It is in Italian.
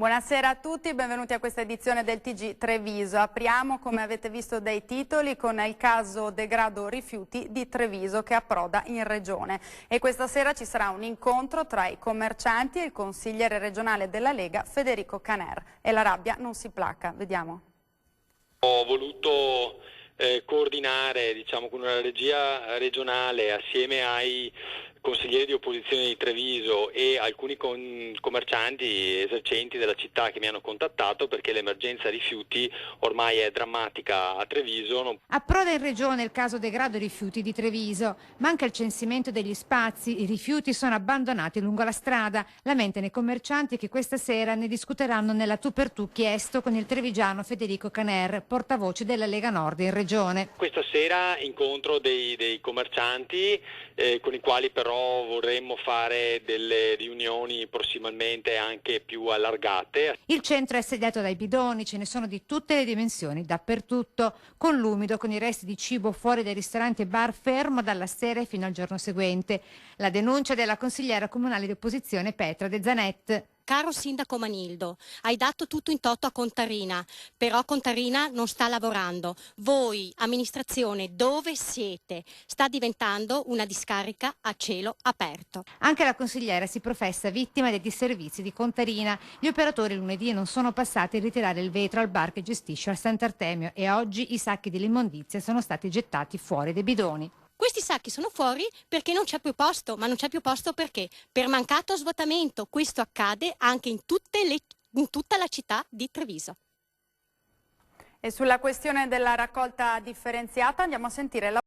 Buonasera a tutti, benvenuti a questa edizione del TG Treviso. Apriamo, come avete visto dai titoli, con il caso degrado rifiuti di Treviso che approda in regione. E questa sera ci sarà un incontro tra i commercianti e il consigliere regionale della Lega Federico Caner. E la rabbia non si placa, vediamo. Ho voluto coordinare, con una regia regionale assieme ai consiglieri di opposizione di Treviso e alcuni commercianti esercenti della città che mi hanno contattato, perché l'emergenza rifiuti ormai è drammatica a Treviso. Approda in regione il caso degrado rifiuti di Treviso. Manca il censimento degli spazi, i rifiuti sono abbandonati lungo la strada. Lamentano i commercianti che questa sera ne discuteranno nella tu per tu chiesto con il trevigiano Federico Caner, portavoce della Lega Nord in regione. Questa sera incontro dei commercianti con i quali però vorremmo fare delle riunioni prossimamente anche più allargate. Il centro è assediato dai bidoni, ce ne sono di tutte le dimensioni, dappertutto, con l'umido, con i resti di cibo fuori dai ristoranti e bar, fermo dalla sera fino al giorno seguente. La denuncia della consigliera comunale di opposizione Petra De Zanet. Caro sindaco Manildo, hai dato tutto in toto a Contarina, però Contarina non sta lavorando. Voi, amministrazione, dove siete? Sta diventando una discarica a cielo aperto. Anche la consigliera si professa vittima dei disservizi di Contarina. Gli operatori lunedì non sono passati a ritirare il vetro al bar che gestisce al Sant'Artemio e oggi i sacchi dell'immondizia sono stati gettati fuori dai bidoni. Questi sacchi sono fuori perché non c'è più posto, ma non c'è più posto perché? Per mancato svuotamento. Questo accade anche in tutta la città di Treviso. E sulla questione della raccolta differenziata andiamo a sentire la